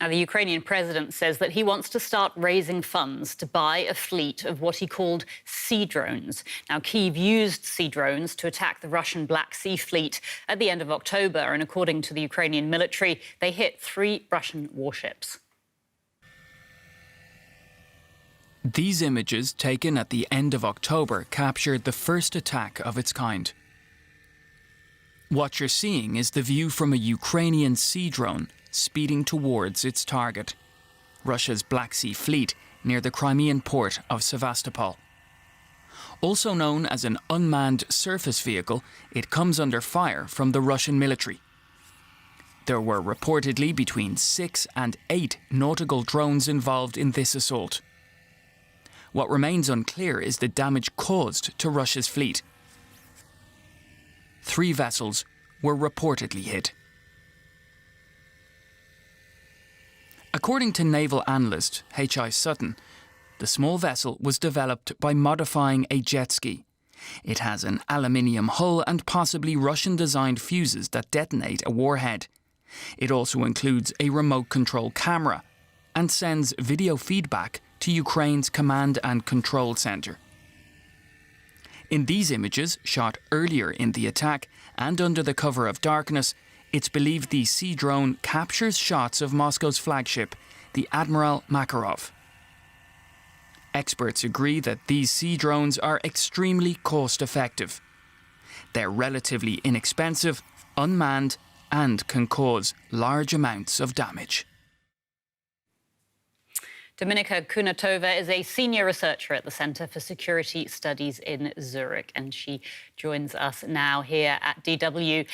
Now, the Ukrainian president says that he wants to start raising funds to buy a fleet of what he called Seedrohnen. Now, Kyiv used Seedrohnen to attack the Russian Black Sea Fleet at the end of October, and according to the Ukrainian military, they hit 3 Russian warships. These images, taken at the end of October, captured the first attack of its kind. What you're seeing is the view from a Ukrainian sea drone speeding towards its target, Russia's Black Sea Fleet near the Crimean port of Sevastopol. Also known as an unmanned surface vehicle, it comes under fire from the Russian military. There were reportedly between 6 and 8 nautical drones involved in this assault. What remains unclear is the damage caused to Russia's fleet. 3 vessels were reportedly hit. According to naval analyst H.I. Sutton, the small vessel was developed by modifying a jet ski. It has an aluminium hull and possibly Russian-designed fuses that detonate a warhead. It also includes a remote control camera and sends video feedback to Ukraine's command and control centre. In these images, shot earlier in the attack and under the cover of darkness, it's believed the sea drone captures shots of Moscow's flagship, the Admiral Makarov. Experts agree that these sea drones are extremely cost-effective. They're relatively inexpensive, unmanned, and can cause large amounts of damage. Dominika Kunertova is a senior researcher at the Centre for Security Studies in Zurich, and she joins us now here at DW.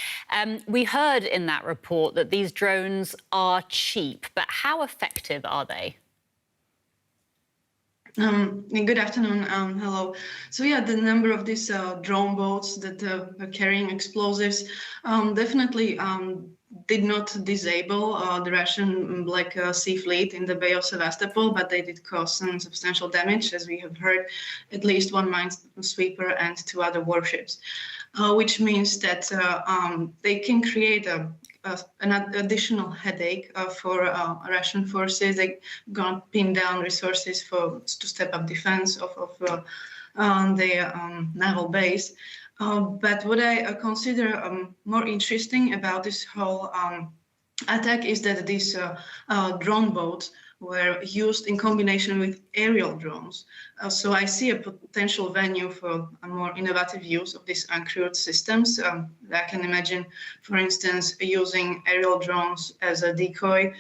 We heard in that report that these drones are cheap, but how effective are they? Good afternoon. Hello. So yeah, the number of these drone boats that are carrying explosives definitely did not disable the Russian Black Sea Fleet in the Bay of Sevastopol, but they did cause some substantial damage, as we have heard, at least 1 minesweeper and 2 other warships, which means that they can create an additional headache for Russian forces. They're going to pin down resources to step up defense of their naval base. But what I consider more interesting about this whole attack is that these drone boats were used in combination with aerial drones. So I see a potential venue for a more innovative use of these uncrewed systems. I can imagine, for instance, using aerial drones as a decoy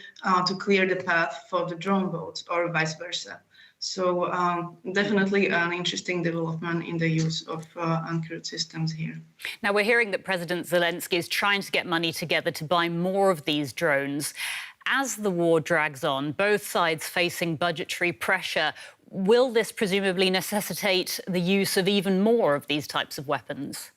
to clear the path for the drone boats, or vice versa. So definitely an interesting development in the use of uncrewed systems here. Now, we're hearing that President Zelensky is trying to get money together to buy more of these drones. As the war drags on, both sides facing budgetary pressure, will this presumably necessitate the use of even more of these types of weapons?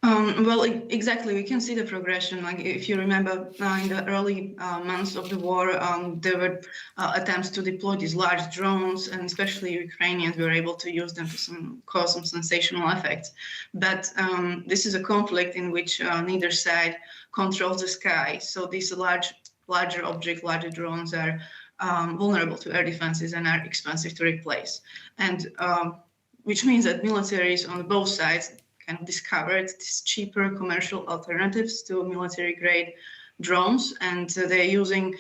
Well, exactly. We can see the progression. Like, if you remember, in the early months of the war, there were attempts to deploy these large drones, and especially Ukrainians were able to use them to cause some sensational effects. But this is a conflict in which neither side controls the sky. So these larger drones are vulnerable to air defenses and are expensive to replace. And which means that militaries on both sides kind of discovered these cheaper commercial alternatives to military-grade drones, and they're using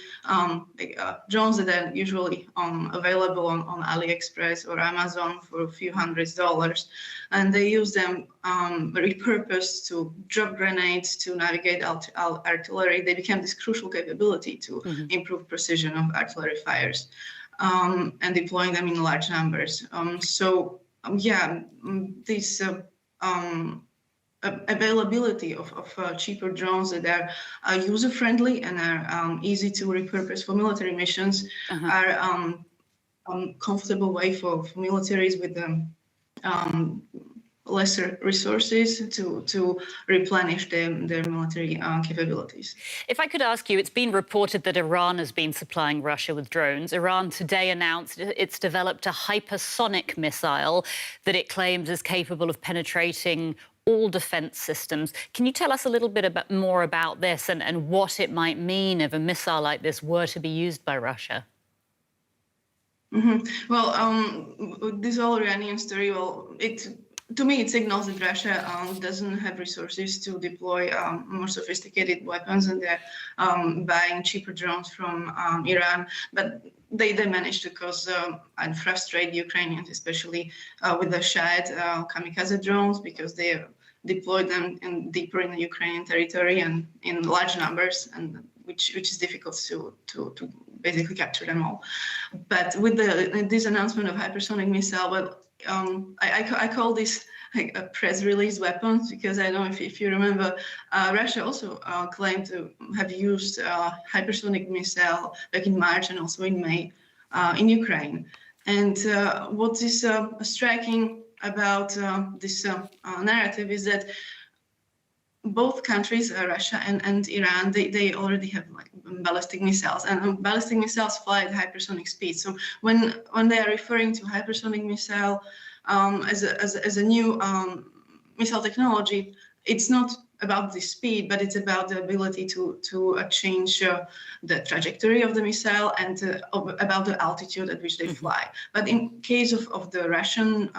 drones that are usually available on AliExpress or Amazon for a few $100s, and they use them repurposed to drop grenades, to navigate artillery. They became this crucial capability to improve precision of artillery fires and deploying them in large numbers. This availability of cheaper drones that are user-friendly and are easy to repurpose for military missions are a comfortable way for militaries with lesser resources to replenish their military capabilities. If I could ask you, it's been reported that Iran has been supplying Russia with drones. Iran today announced it's developed a hypersonic missile that it claims is capable of penetrating all defence systems. Can you tell us a little bit more about this and what it might mean if a missile like this were to be used by Russia? Well, this whole Iranian story, to me, it signals that Russia doesn't have resources to deploy more sophisticated weapons, and they're buying cheaper drones from Iran. But they managed to cause and frustrate the Ukrainians, especially with the Shahid kamikaze drones, because they deployed them deeper in the Ukrainian territory and in large numbers, and which is difficult to basically capture them all. But with this announcement of hypersonic missile, well, I call this like a press release weapons, because I don't know if you remember, Russia also claimed to have used hypersonic missile back in March and also in May in Ukraine. And what is striking about this narrative is that both countries, Russia and Iran, they already have like ballistic missiles, and ballistic missiles fly at hypersonic speed. So when they are referring to hypersonic missile as a new missile technology, it's not about the speed, but it's about the ability to change the trajectory of the missile and about the altitude at which they fly. But in case of the Russian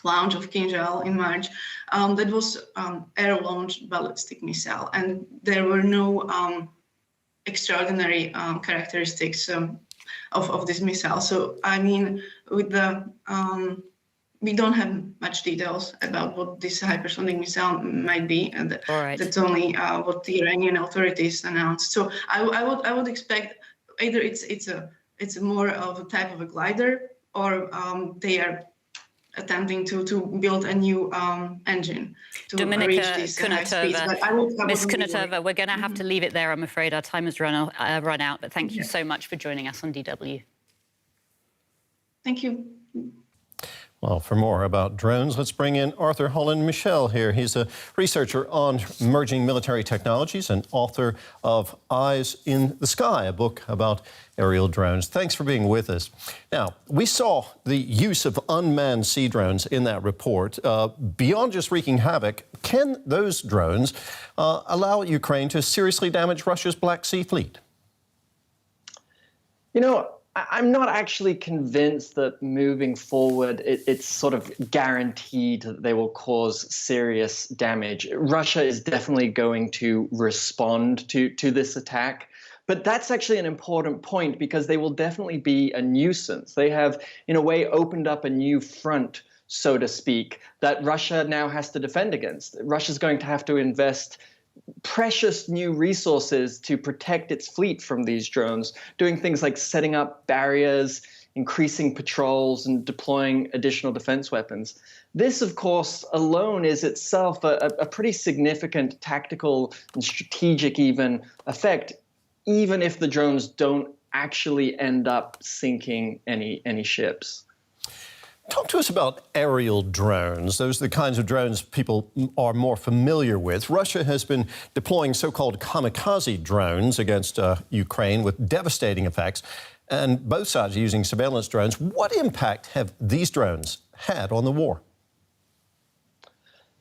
launch of Shmyhal in March, that was air-launched ballistic missile, and there were no extraordinary characteristics of this missile. So I mean, with the we don't have much details about what this hypersonic missile might be, and that's only what the Iranian authorities announced. So I would expect either it's more of a type of a glider, or they are attempting to build a new engine to reach these high speeds. But Ms. Kunertova, we're going to have to leave it there, I'm afraid. Our time has run out, but thank you so much for joining us on DW. Thank you. Well, for more about drones, let's bring in Arthur Holland-Michel here. He's a researcher on emerging military technologies and author of Eyes in the Sky, a book about aerial drones. Thanks for being with us. Now, we saw the use of unmanned sea drones in that report. Beyond just wreaking havoc, can those drones allow Ukraine to seriously damage Russia's Black Sea fleet? You know, I'm not actually convinced that moving forward, it's sort of guaranteed that they will cause serious damage. Russia is definitely going to respond to this attack. But that's actually an important point, because they will definitely be a nuisance. They have, in a way, opened up a new front, so to speak, that Russia now has to defend against. Russia's going to have to invest precious new resources to protect its fleet from these drones, doing things like setting up barriers, increasing patrols, and deploying additional defense weapons. This, of course, alone is itself a pretty significant tactical and strategic even effect, even if the drones don't actually end up sinking any ships. Talk to us about aerial drones. Those are the kinds of drones people are more familiar with. Russia has been deploying so-called kamikaze drones against Ukraine with devastating effects, and both sides are using surveillance drones. What impact have these drones had on the war?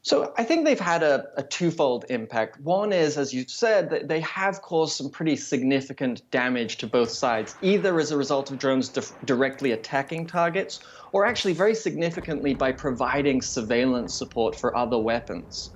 So I think they've had a twofold impact. One is, as you said, that they have caused some pretty significant damage to both sides, either as a result of drones directly attacking targets, or actually very significantly by providing surveillance support for other weapons.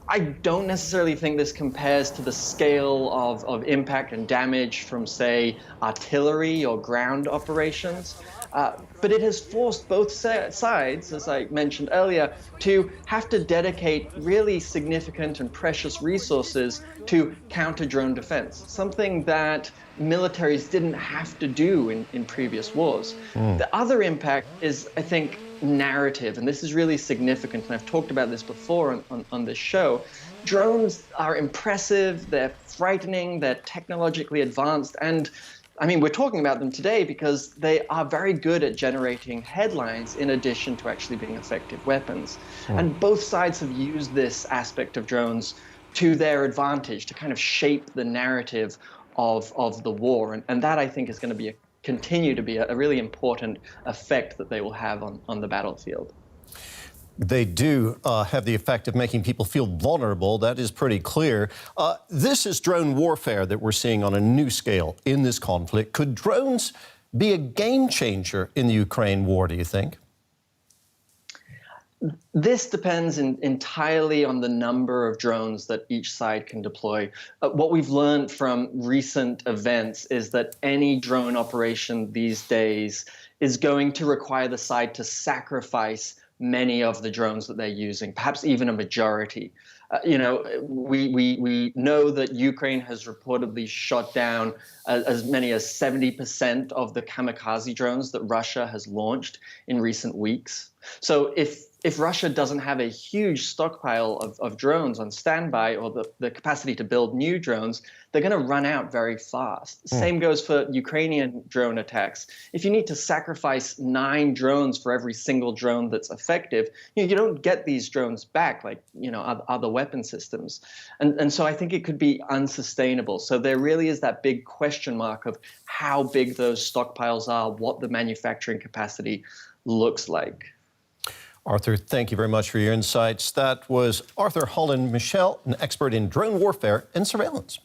I don't necessarily think this compares to the scale of impact and damage from, say, artillery or ground operations. But it has forced both sides, as I mentioned earlier, to have to dedicate really significant and precious resources to counter-drone defense, something that militaries didn't have to do in previous wars. The other impact is, I think, narrative, and this is really significant, and I've talked about this before on this show. Drones are impressive, they're frightening, they're technologically advanced, and I mean, we're talking about them today because they are very good at generating headlines in addition to actually being effective weapons. And both sides have used this aspect of drones to their advantage to kind of shape the narrative of the war. And that, I think, is going to continue to be a really important effect that they will have on the battlefield. They do have the effect of making people feel vulnerable. That is pretty clear. This is drone warfare that we're seeing on a new scale in this conflict. Could drones be a game changer in the Ukraine war, do you think? This depends entirely on the number of drones that each side can deploy. What we've learned from recent events is that any drone operation these days is going to require the side to sacrifice many of the drones that they're using, perhaps even a majority. We know that Ukraine has reportedly shot down as many as 70% of the kamikaze drones that Russia has launched in recent weeks. So if Russia doesn't have a huge stockpile of drones on standby or the capacity to build new drones, they're going to run out very fast. Same goes for Ukrainian drone attacks. If you need to sacrifice 9 drones for every single drone that's effective, you don't get these drones back like other weapon systems. And so I think it could be unsustainable. So there really is that big question mark of how big those stockpiles are, what the manufacturing capacity looks like. Arthur, thank you very much for your insights. That was Arthur Holland-Michel, an expert in drone warfare and surveillance.